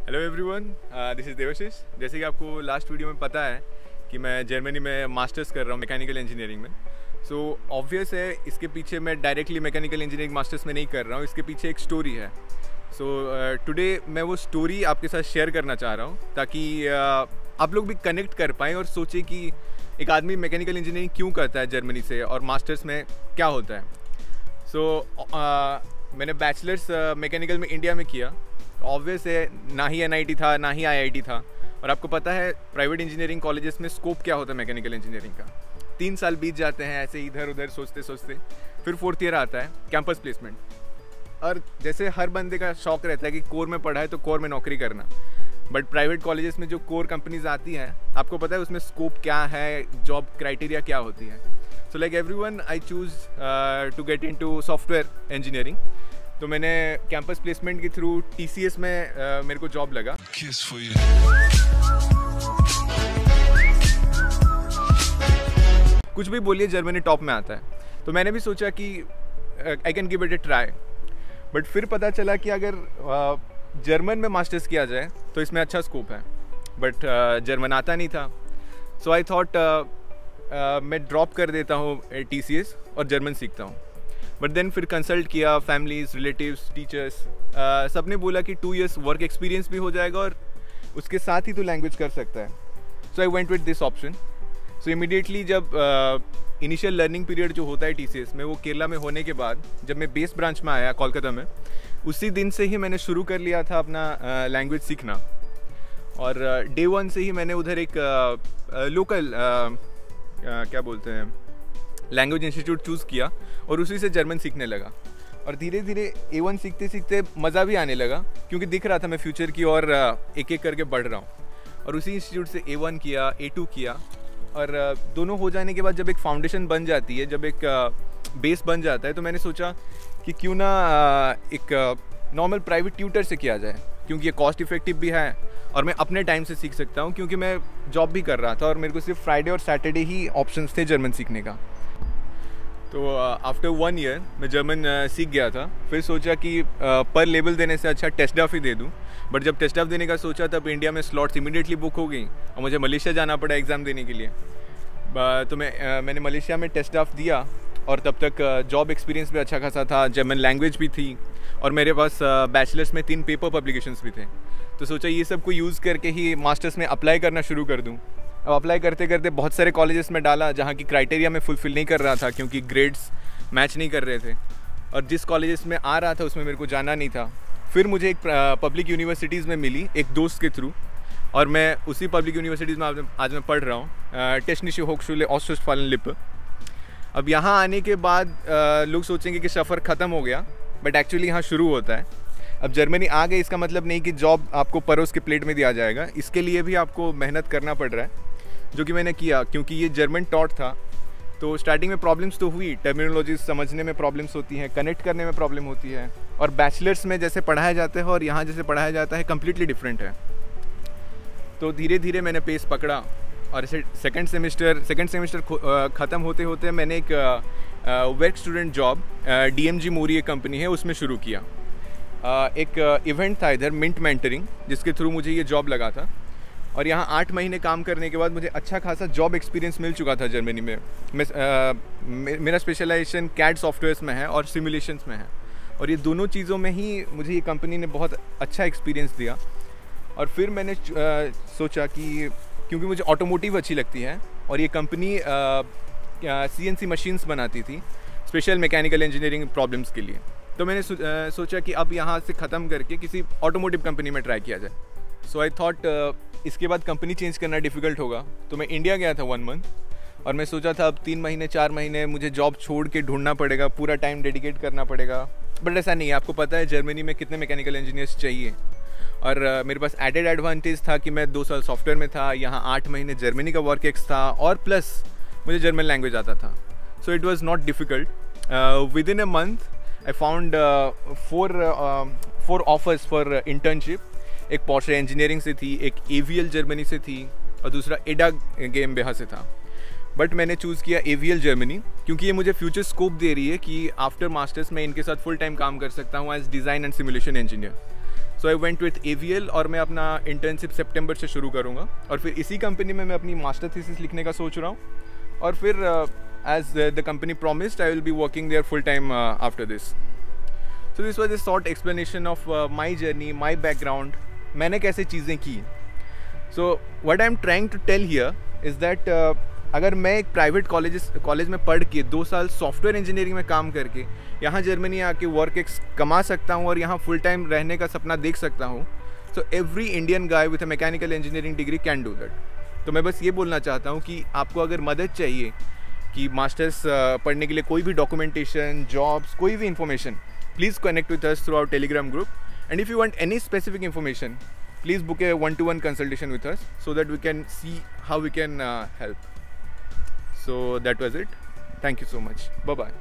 Hello everyone, this is Devashish. जैसे कि आपको लास्ट वीडियो में पता है कि मैं जर्मनी में मास्टर्स कर रहा हूँ मैकेनिकल इंजीनियरिंग में। सो ऑब्वियस है, इसके पीछे मैं डायरेक्टली मैकेनिकल इंजीनियरिंग मास्टर्स में नहीं कर रहा हूँ, इसके पीछे एक स्टोरी है। सो टुडे मैं वो स्टोरी आपके साथ शेयर करना चाह रहा हूँ ताकि आप लोग भी कनेक्ट कर पाएँ और सोचें कि एक आदमी मैकेनिकल इंजीनियरिंग क्यों करता है जर्मनी से और मास्टर्स में क्या होता है। मैंने बैचलर्स मैकेनिकल में इंडिया में किया। ऑब्वियस है, ना ही NIT था ना ही IIT था। और आपको पता है प्राइवेट इंजीनियरिंग कॉलेजेस में स्कोप क्या होता है मैकेनिकल इंजीनियरिंग का। 3 साल बीत जाते हैं ऐसे इधर उधर सोचते सोचते, फिर 4th ईयर आता है कैंपस प्लेसमेंट। और जैसे हर बंदे का शौक रहता है कि कोर में पढ़ा है तो कोर में नौकरी करना, बट प्राइवेट कॉलेजेस में जो कोर कंपनीज आती हैं, आपको पता है उसमें स्कोप क्या है, जॉब क्राइटेरिया क्या होती है। So like everyone, I choose to get into software engineering. तो मैंने कैंपस प्लेसमेंट के थ्रू TCS में मेरे को जॉब लगा। कुछ भी बोलिए, जर्मनी टॉप में आता है। तो मैंने भी सोचा कि I can give it A try. But फिर पता चला कि अगर जर्मन में मास्टर्स किया जाए तो इसमें अच्छा स्कोप है, बट जर्मन आता नहीं था। सो आई थॉट मैं ड्रॉप कर देता हूँ TCS और जर्मन सीखता हूँ। बट देन फिर कंसल्ट किया, फैमिलीज, रिलेटिव्स, टीचर्स, सब ने बोला कि 2 years वर्क एक्सपीरियंस भी हो जाएगा और उसके साथ ही तो लैंग्वेज कर सकता है। So I went with this option. So immediately जब इनिशियल लर्निंग पीरियड जो होता है TCS में, वो केरला में होने के बाद जब मैं बेस ब्रांच में आया कोलकाता में, उसी दिन से ही मैंने शुरू कर लिया था अपना लैंग्वेज सीखना। और डे 1 से ही मैंने उधर एक लोकल क्या बोलते हैं लैंग्वेज इंस्टीट्यूट चूज़ किया और उसी से जर्मन सीखने लगा। और धीरे धीरे A1 सीखते सीखते मज़ा भी आने लगा, क्योंकि दिख रहा था मैं फ्यूचर की और एक एक करके बढ़ रहा हूँ। और उसी इंस्टीट्यूट से A1 किया, A2 किया। और दोनों हो जाने के बाद जब एक फाउंडेशन बन जाती है, जब एक बेस बन जाता है, तो मैंने सोचा कि क्यों ना एक नॉर्मल प्राइवेट ट्यूटर से किया जाए, क्योंकि ये कॉस्ट इफेक्टिव भी है और मैं अपने टाइम से सीख सकता हूँ, क्योंकि मैं जॉब भी कर रहा था और मेरे को सिर्फ फ्राइडे और सैटरडे ही ऑप्शंस थे जर्मन सीखने का। तो आफ्टर 1 year मैं जर्मन सीख गया था। फिर सोचा कि पर लेवल देने से अच्छा टेस्ट ऑफ ही दे दूँ। बट जब टेस्ट ऑफ देने का सोचा तब इंडिया में स्लॉट्स इमीडिएटली बुक हो गई और मुझे मलेशिया जाना पड़ा एग्ज़ाम देने के लिए। तो मैंने मलेशिया में टेस्ट ऑफ दिया और तब तक जॉब एक्सपीरियंस भी अच्छा खासा था, जर्मन लैंग्वेज भी थी और मेरे पास बैचलर्स में 3 पेपर पब्लिकेशंस भी थे। तो सोचा ये सब को यूज़ करके ही मास्टर्स में अप्लाई करना शुरू कर दूँ। अब अप्लाई करते करते बहुत सारे कॉलेजेस में डाला जहाँ की क्राइटेरिया में फुलफ़िल नहीं कर रहा था, क्योंकि ग्रेड्स मैच नहीं कर रहे थे। और जिस कॉलेजेस में आ रहा था उसमें मेरे को जाना नहीं था। फिर मुझे एक पब्लिक यूनिवर्सिटीज़ में मिली एक दोस्त के थ्रू, और मैं उसी पब्लिक यूनिवर्सिटीज़ में आज मैं पढ़ रहा हूँ, टेक्निशे होchschule Ostwestfalen-Lippe। अब यहाँ आने के बाद लोग सोचेंगे कि सफ़र ख़त्म हो गया, बट एक्चुअली यहाँ शुरू होता है। अब जर्मनी आ गए इसका मतलब नहीं कि जॉब आपको परोस के प्लेट में दिया जाएगा। इसके लिए भी आपको मेहनत करना पड़ रहा है, जो कि मैंने किया, क्योंकि ये जर्मन टॉट था। तो स्टार्टिंग में प्रॉब्लम्स तो हुई, टर्मिनोलॉजी समझने में प्रॉब्लम्स होती हैं, कनेक्ट करने में प्रॉब्लम होती है। और बैचलर्स में जैसे पढ़ाया जाता है और यहाँ जैसे पढ़ाया जाता है कम्प्लीटली डिफरेंट है। तो धीरे धीरे मैंने पेस पकड़ा और सेकेंड सेमेस्टर ख़त्म होते होते मैंने एक वर्क स्टूडेंट जॉब DMG मोरी एक कंपनी है उसमें शुरू किया। एक इवेंट था इधर, मिंट मेंटरिंग, जिसके थ्रू मुझे ये जॉब लगा था। और यहाँ 8 महीने काम करने के बाद मुझे अच्छा खासा जॉब एक्सपीरियंस मिल चुका था जर्मनी में। मेरा स्पेशलाइजेशन CAD सॉफ्टवेयर्स में है और सिमुलेशंस में है, और ये दोनों चीज़ों में ही मुझे ये कंपनी ने बहुत अच्छा एक्सपीरियंस दिया। और फिर मैंने सोचा कि क्योंकि मुझे ऑटोमोटिव अच्छी लगती है और ये कंपनी CNC मशीन्स बनाती थी स्पेशल मैकेनिकल इंजीनियरिंग प्रॉब्लम्स के लिए, तो मैंने सोचा कि अब यहाँ से ख़त्म करके किसी ऑटोमोटिव कंपनी में ट्राई किया जाए। सो आई थॉट इसके बाद कंपनी चेंज करना डिफ़िकल्ट होगा, तो मैं इंडिया गया था 1 month। और मैं सोचा था अब 3 महीने 4 महीने मुझे जॉब छोड़ के ढूंढना पड़ेगा, पूरा टाइम डेडिकेट करना पड़ेगा। बट ऐसा नहीं है, आपको पता है जर्मनी में कितने मैकेनिकल इंजीनियर्स चाहिए। और मेरे पास एडेड एडवांटेज था कि मैं 2 साल सॉफ्टवेयर में था, यहाँ 8 महीने जर्मनी का वर्क एक्स था, और प्लस मुझे जर्मन लैंग्वेज आता था। So it was not difficult. With in a month I found 4 offers for internship. एक पोर्शे इंजीनियरिंग से थी, एक AVL जर्मनी से थी, और दूसरा EDA GmbH से था। बट मैंने चूज़ किया AVL जर्मनी, क्योंकि ये मुझे फ्यूचर स्कोप दे रही है कि आफ्टर मास्टर्स मैं इनके साथ फुल टाइम काम कर सकता हूँ as design and simulation engineer. So I went with AVL और मैं अपना इंटर्नशिप सितंबर से शुरू करूँगा और फिर इसी कंपनी में मैं अपनी मास्टर थीसिस लिखने का सोच रहा हूँ और फिर as the company promised I will be working there full time after this. So this was a short explanation of my journey, my background, मैंने कैसे चीज़ें की. So what I am trying to tell here is that अगर मैं एक private college में पढ़ के 2 साल सॉफ्टवेयर इंजीनियरिंग में काम करके यहाँ जर्मनी आके वर्क एक्स कमा सकता हूँ और यहाँ फुल टाइम रहने का सपना देख सकता हूँ, so every Indian guy with a mechanical engineering degree can do that. तो मैं बस ये बोलना चाहता हूँ कि आपको अगर मदद चाहिए कि मास्टर्स पढ़ने के लिए कोई भी डॉक्यूमेंटेशन, जॉब्स, कोई भी information, please connect with us through our Telegram group. And if you want any specific information, please book a 1-to-1 consultation with us so that we can see how we can help. So that was it. Thank you so much. Bye bye.